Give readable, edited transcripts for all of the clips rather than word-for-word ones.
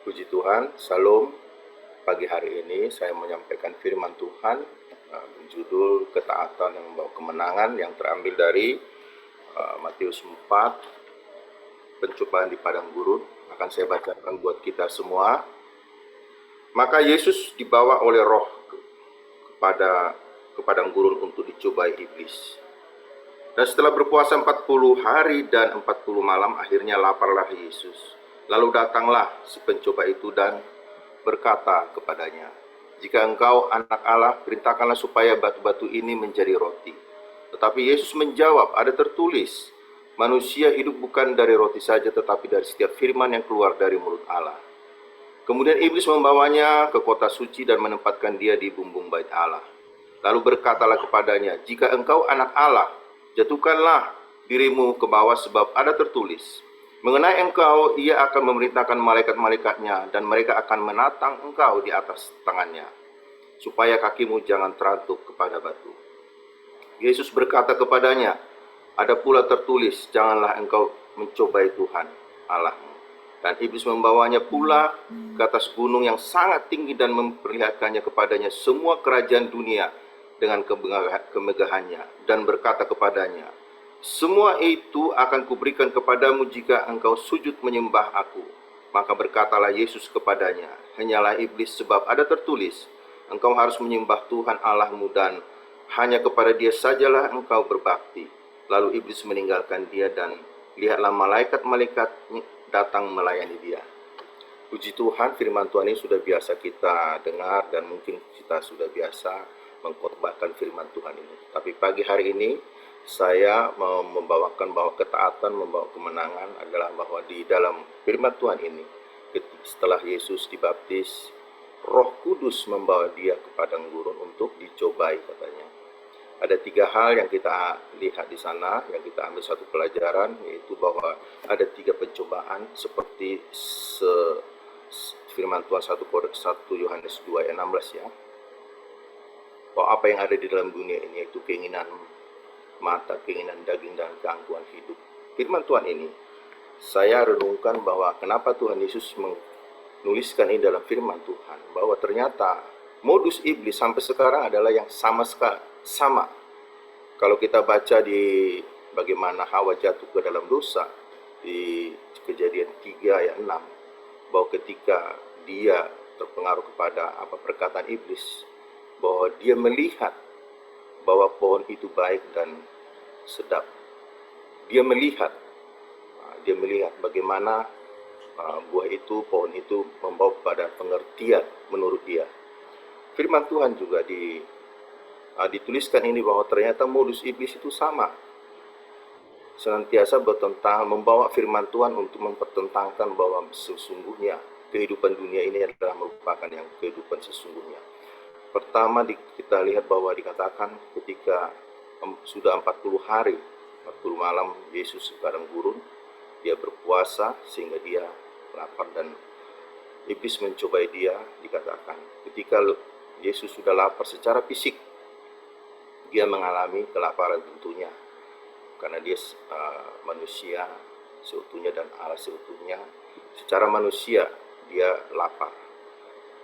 Puji Tuhan, Salam. Pagi hari ini saya menyampaikan firman Tuhan berjudul ketaatan yang membawa kemenangan, yang terambil dari Matius 4, pencobaan di padang gurun. Akan saya bacakan buat kita semua. Maka Yesus dibawa oleh Roh ke padang gurun untuk dicobai iblis. Dan setelah berpuasa 40 hari dan 40 malam, akhirnya laparlah Yesus. Lalu datanglah si pencoba itu dan berkata kepadanya, "Jika engkau anak Allah, perintahkanlah supaya batu-batu ini menjadi roti." Tetapi Yesus menjawab, "Ada tertulis, manusia hidup bukan dari roti saja, tetapi dari setiap firman yang keluar dari mulut Allah." Kemudian iblis membawanya ke kota suci dan menempatkan dia di bumbung bait Allah. Lalu berkatalah kepadanya, "Jika engkau anak Allah, jatuhkanlah dirimu ke bawah, sebab ada tertulis, mengenai engkau ia akan memerintahkan malaikat-malaikatnya, dan mereka akan menatang engkau di atas tangannya, supaya kakimu jangan terantuk kepada batu." Yesus berkata kepadanya, "Ada pula tertulis, janganlah engkau mencobai Tuhan Allahmu." Dan iblis membawanya pula ke atas gunung yang sangat tinggi dan memperlihatkannya kepadanya semua kerajaan dunia dengan kemegahannya, dan berkata kepadanya, "Semua itu akan kuberikan kepadamu jika engkau sujud menyembah aku." Maka berkatalah Yesus kepadanya, "Hanyalah iblis, sebab ada tertulis, engkau harus menyembah Tuhan Allahmu dan hanya kepada Dia sajalah engkau berbakti." Lalu iblis meninggalkan dia, dan lihatlah malaikat-malaikat datang melayani dia. Puji Tuhan, firman Tuhan ini sudah biasa kita dengar dan mungkin kita sudah biasa mengkhotbahkan firman Tuhan ini. Tapi pagi hari ini saya mau membawakan bahwa ketaatan membawa kemenangan adalah bahwa di dalam firman Tuhan ini, setelah Yesus dibaptis, Roh Kudus membawa dia ke padang gurun untuk dicobai katanya. Ada 3 hal yang kita lihat di sana, yang kita ambil satu pelajaran, yaitu bahwa ada 3 pencobaan seperti firman Tuhan 1 Yohanes 2 ayat 16 ya. Bahwa apa yang ada di dalam dunia ini, yaitu keinginan mata, keinginan daging, dan gangguan hidup. Firman Tuhan ini saya renungkan bahwa kenapa Tuhan Yesus menuliskan ini dalam firman Tuhan, bahwa ternyata modus iblis sampai sekarang adalah yang sama. Kalau kita baca di bagaimana Hawa jatuh ke dalam dosa di Kejadian 3 ayat 6, bahwa ketika dia terpengaruh kepada perkataan iblis, bahwa dia melihat bahwa pohon itu baik dan sedap. Dia melihat bagaimana buah itu, pohon itu membawa pada pengertian menurut dia. Firman Tuhan juga dituliskan ini bahwa ternyata modus iblis itu sama. Senantiasa membawa firman Tuhan untuk mempertentangkan bahwa sesungguhnya kehidupan dunia ini adalah merupakan yang kehidupan sesungguhnya. Pertama kita lihat bahwa dikatakan ketika sudah 40 hari, 40 malam Yesus di padang gurun, dia berpuasa sehingga dia lapar, dan iblis mencobai dia. Dikatakan ketika Yesus sudah lapar secara fisik, dia mengalami kelaparan tentunya, karena dia manusia seutuhnya dan Allah seutuhnya. Secara manusia dia lapar,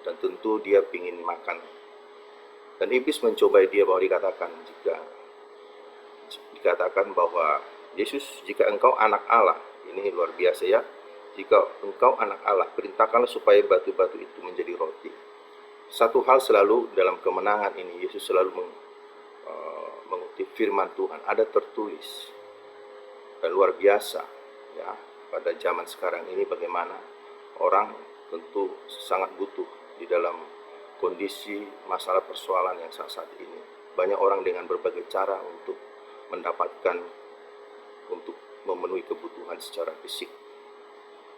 dan tentu dia ingin makan. Dan iblis mencobai dia bahwa dikatakan bahwa Yesus, "Jika engkau anak Allah," ini luar biasa ya, "jika engkau anak Allah, perintahkanlah supaya batu-batu itu menjadi roti." Satu hal selalu dalam kemenangan ini, Yesus selalu mengutip firman Tuhan, ada tertulis. Dan luar biasa ya, pada zaman sekarang ini bagaimana orang tentu sangat butuh di dalam kondisi masalah persoalan yang saat ini. Banyak orang dengan berbagai cara untuk memenuhi kebutuhan secara fisik,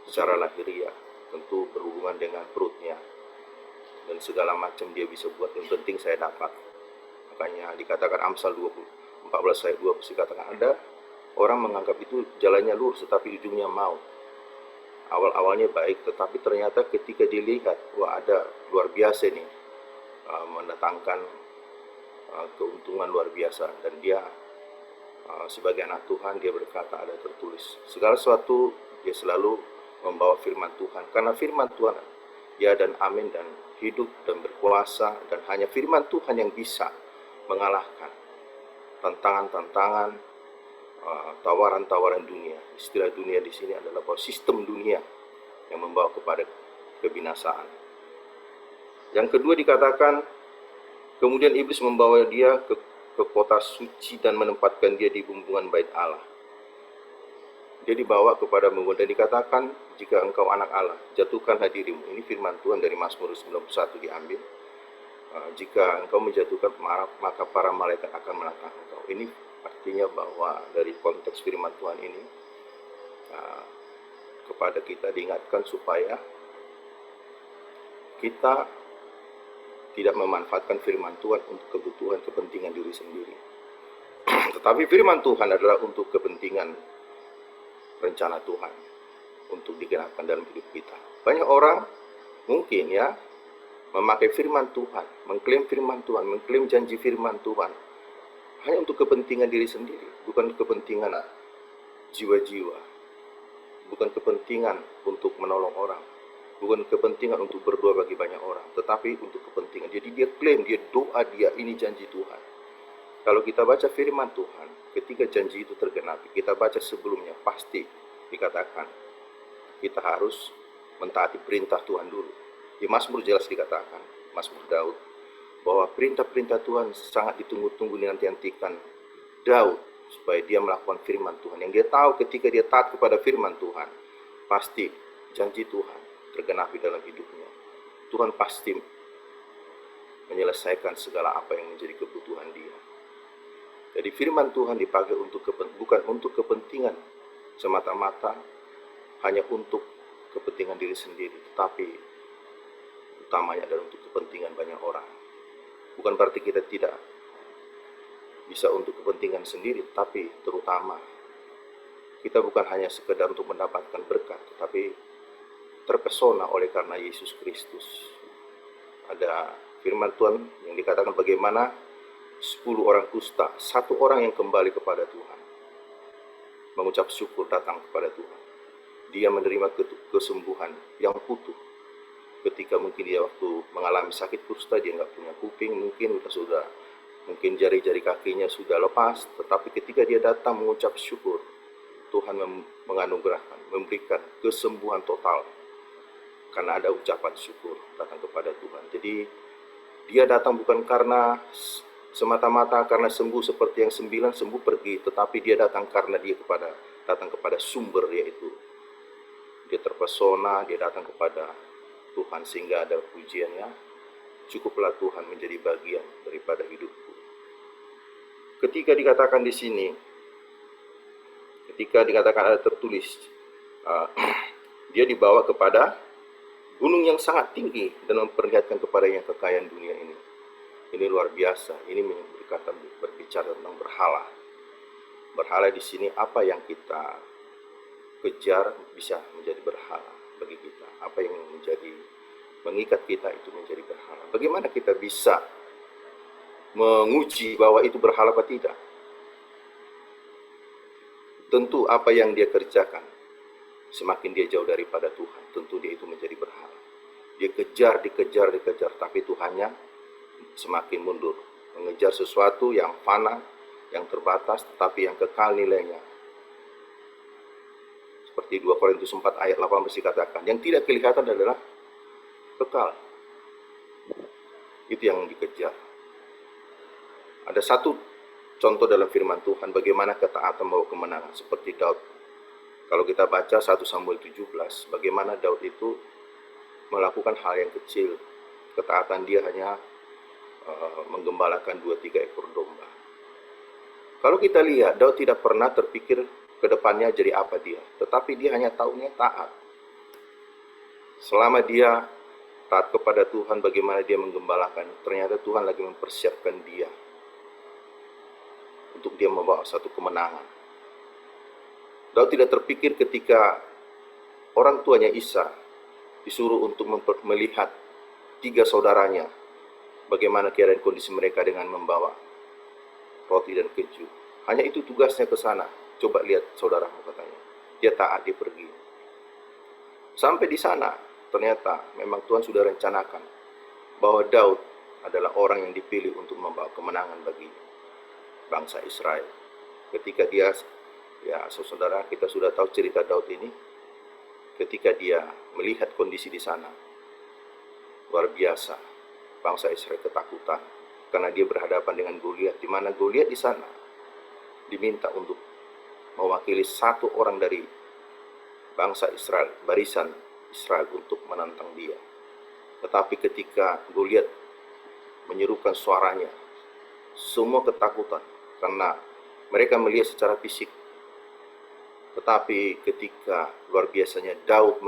secara lahiriah, tentu berhubungan dengan perutnya, dan segala macam dia bisa buat, yang penting saya dapat. Makanya dikatakan Amsal 14 ayat 2, dikatakan ada orang menganggap itu jalannya lurus tetapi ujungnya maut. Awal-awalnya baik, tetapi ternyata ketika dilihat, wah ada luar biasa nih, mendatangkan keuntungan luar biasa. Dan dia sebagai anak Tuhan, dia berkata ada tertulis. Segala sesuatu dia selalu membawa firman Tuhan. Karena firman Tuhan ya dan amin dan hidup dan berkuasa, dan hanya firman Tuhan yang bisa mengalahkan tantangan-tantangan, tawaran-tawaran dunia. Istilah dunia di sini adalah bahwa sistem dunia yang membawa kepada kebinasaan. Yang kedua dikatakan, kemudian iblis membawa dia ke kota suci dan menempatkan dia di bumbungan bait Allah. Dia dibawa kepada bumbungan dan dikatakan, jika engkau anak Allah, jatuhkanlah dirimu. Ini firman Tuhan dari Mazmur 91 diambil. Jika engkau menjatuhkan, maka para malaikat akan menatang engkau. Ini artinya bahwa dari konteks firman Tuhan ini, kepada kita diingatkan supaya kita tidak memanfaatkan firman Tuhan untuk kebutuhan kepentingan diri sendiri. Tetapi firman Tuhan adalah untuk kepentingan rencana Tuhan untuk digenapkan dalam hidup kita. Banyak orang mungkin ya memakai firman Tuhan, mengklaim firman Tuhan, mengklaim janji firman Tuhan hanya untuk kepentingan diri sendiri, bukan kepentingan jiwa-jiwa, bukan kepentingan untuk menolong orang, bukan kepentingan untuk berdoa bagi banyak orang, tetapi untuk kepentingan. Jadi dia klaim, dia doa, dia ini janji Tuhan. Kalau kita baca firman Tuhan, ketika janji itu tergenapi, kita baca sebelumnya, pasti dikatakan kita harus mentaati perintah Tuhan dulu. Di Mazmur jelas dikatakan, Mazmur Daud, bahwa perintah-perintah Tuhan sangat ditunggu-tunggu, dinanti-nantikan Daud, supaya dia melakukan firman Tuhan. Yang dia tahu ketika dia taat kepada firman Tuhan, pasti janji Tuhan tergenapi dalam hidupnya. Tuhan pasti menyelesaikan segala apa yang menjadi kebutuhan dia. Jadi firman Tuhan dipakai bukan untuk kepentingan semata-mata, hanya untuk kepentingan diri sendiri, tetapi utamanya adalah untuk kepentingan banyak orang. Bukan berarti kita tidak bisa untuk kepentingan sendiri, tapi terutama kita bukan hanya sekedar untuk mendapatkan berkat, tetapi terpesona oleh karena Yesus Kristus. Ada firman Tuhan yang dikatakan bagaimana 10 orang kusta, 1 orang yang kembali kepada Tuhan, mengucap syukur datang kepada Tuhan. Dia menerima kesembuhan yang utuh. Ketika mungkin dia waktu mengalami sakit kusta, dia nggak punya kuping, mungkin jari-jari kakinya sudah lepas, tetapi ketika dia datang mengucap syukur, Tuhan menganugerahkan, memberikan kesembuhan total, karena ada ucapan syukur datang kepada Tuhan. Jadi dia datang bukan karena semata-mata karena sembuh seperti yang 9 sembuh pergi, tetapi dia datang karena dia datang kepada sumber, yaitu dia terpesona, dia datang kepada Tuhan sehingga ada pujiannya. Cukuplah Tuhan menjadi bagian daripada hidupku. Ketika dikatakan di sini, ketika dikatakan ada tertulis, dia dibawa kepada gunung yang sangat tinggi dan memperlihatkan kepadanya kekayaan dunia ini. Ini luar biasa. Ini berbicara tentang berhala. Berhala di sini apa yang kita kejar bisa menjadi berhala bagi kita. Apa yang mengikat kita itu menjadi berhala. Bagaimana kita bisa menguji bahwa itu berhala atau tidak? Tentu apa yang dia kerjakan, semakin dia jauh daripada Tuhan, tentu dia itu menjadi berhala. Dia dikejar, tapi Tuhannya semakin mundur, mengejar sesuatu yang fana, yang terbatas, tetapi yang kekal nilainya. Seperti 2 Korintus 4 ayat 18 dikatakan, yang tidak kelihatan adalah kekal. Itu yang dikejar. Ada satu contoh dalam firman Tuhan bagaimana ketaatan membawa kemenangan, seperti Daud. Kalau kita baca 1 Samuel 17, bagaimana Daud itu melakukan hal yang kecil. Ketaatan dia hanya menggembalakan 2-3 ekor domba. Kalau kita lihat, Daud tidak pernah terpikir ke depannya jadi apa dia, tetapi dia hanya tahunya taat. Selama dia taat kepada Tuhan, bagaimana dia menggembalakan, ternyata Tuhan lagi mempersiapkan dia untuk dia membawa satu kemenangan. Daud tidak terpikir ketika orang tuanya Isa disuruh untuk melihat 3 saudaranya, bagaimana keadaan kondisi mereka dengan membawa roti dan keju. Hanya itu tugasnya ke sana. Coba lihat saudaramu, katanya. Dia taat, dia pergi. Sampai di sana, ternyata memang Tuhan sudah rencanakan bahwa Daud adalah orang yang dipilih untuk membawa kemenangan bagi bangsa Israel. Ketika dia, ya saudara, kita sudah tahu cerita Daud ini. Ketika dia melihat kondisi di sana, luar biasa, bangsa Israel ketakutan karena dia berhadapan dengan Goliat, di mana Goliat di sana diminta untuk mewakili satu orang dari bangsa Israel, barisan Israel, untuk menantang dia. Tetapi ketika Goliat menyerukan suaranya, semua ketakutan karena mereka melihat secara fisik. Tetapi ketika luar biasanya Daud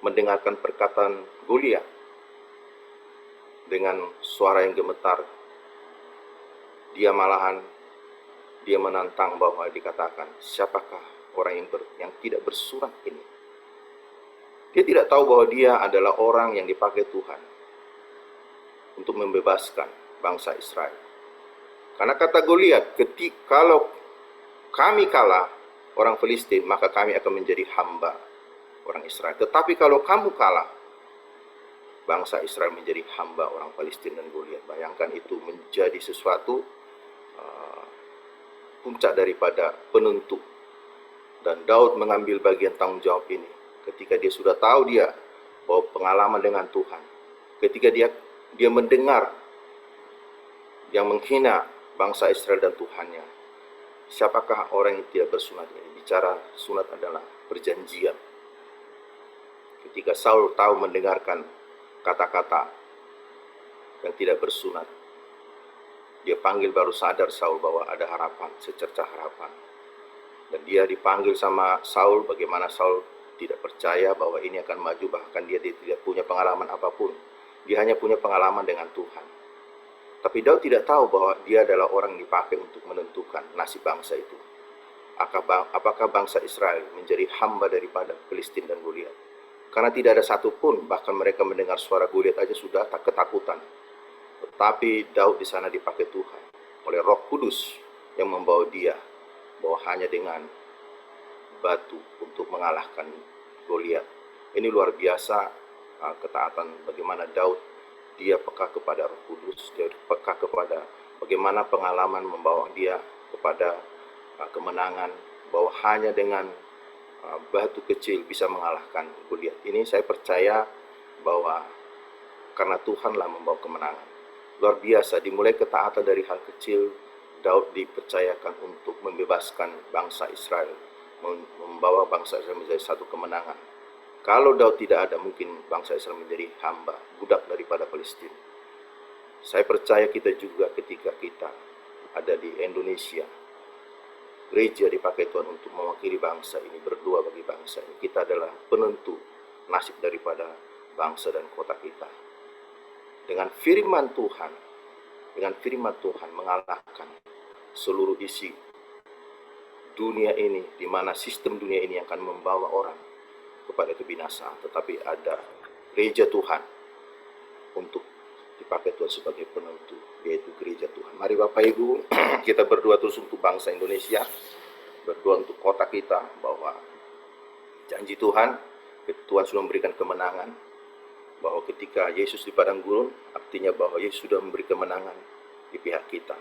mendengarkan perkataan Goliat dengan suara yang gemetar, dia menantang bahwa dikatakan, siapakah orang yang tidak bersurat ini? Dia tidak tahu bahwa dia adalah orang yang dipakai Tuhan untuk membebaskan bangsa Israel. Karena kata Goliat, kalau kami kalah orang Filistin, maka kami akan menjadi hamba orang Israel. Tetapi kalau kamu kalah, bangsa Israel menjadi hamba orang Filistin dan Goliat. Bayangkan, itu menjadi sesuatu puncak daripada penentu. Dan Daud mengambil bagian tanggung jawab ini ketika dia sudah tahu dia bahwa pengalaman dengan Tuhan. Ketika dia mendengar yang menghina bangsa Israel dan Tuhannya. Siapakah orang yang tidak bersunat ini? Bicara sunat adalah perjanjian. Ketika Saul tahu mendengarkan kata-kata yang tidak bersunat, dia panggil, baru sadar Saul bahwa ada harapan, secercah harapan. Dan dia dipanggil sama Saul, bagaimana Saul tidak percaya bahwa ini akan maju, bahkan dia tidak punya pengalaman apapun. Dia hanya punya pengalaman dengan Tuhan. Tapi Daud tidak tahu bahwa dia adalah orang yang dipakai untuk menentukan nasib bangsa itu. Apakah bangsa Israel menjadi hamba daripada Filistin dan Goliat? Karena tidak ada satupun, bahkan mereka mendengar suara Goliat aja sudah ketakutan. Tetapi Daud di sana dipakai Tuhan oleh Roh Kudus yang membawa dia bahwa hanya dengan batu untuk mengalahkan Goliat. Ini luar biasa ketaatan bagaimana Daud, dia peka kepada Roh Kudus, dia peka kepada bagaimana pengalaman membawa dia kepada kemenangan, bahwa hanya dengan batu kecil bisa mengalahkan Goliat. Ini saya percaya bahwa karena Tuhanlah membawa kemenangan. Luar biasa, dimulai ketaatan dari hal kecil. Daud dipercayakan untuk membebaskan bangsa Israel, membawa bangsa Israel menjadi satu kemenangan. Kalau Daud tidak ada, mungkin bangsa Israel menjadi hamba, budak daripada Palestina. Saya percaya kita juga ketika kita ada di Indonesia, gereja dipakai Tuhan untuk mewakili bangsa ini, berdoa bagi bangsa ini. Kita adalah penentu nasib daripada bangsa dan kota kita. Dengan firman Tuhan mengalahkan seluruh isi dunia ini, di mana sistem dunia ini akan membawa orang kepada kebinasaan. Tetapi ada gereja Tuhan untuk dipakai Tuhan sebagai penentu, yaitu gereja Tuhan. Mari Bapak Ibu, kita berdoa terus untuk bangsa Indonesia, berdoa untuk kota kita, bahwa janji Tuhan sudah memberikan kemenangan, bahwa ketika Yesus di padang gurun, artinya bahwa Yesus sudah memberi kemenangan di pihak kita.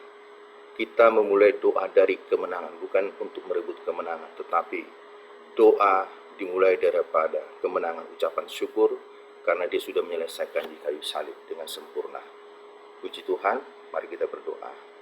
Kita memulai doa dari kemenangan, bukan untuk merebut kemenangan, tetapi doa dimulai daripada kemenangan, ucapan syukur, karena dia sudah menyelesaikan di kayu salib dengan sempurna. Puji Tuhan, mari kita berdoa.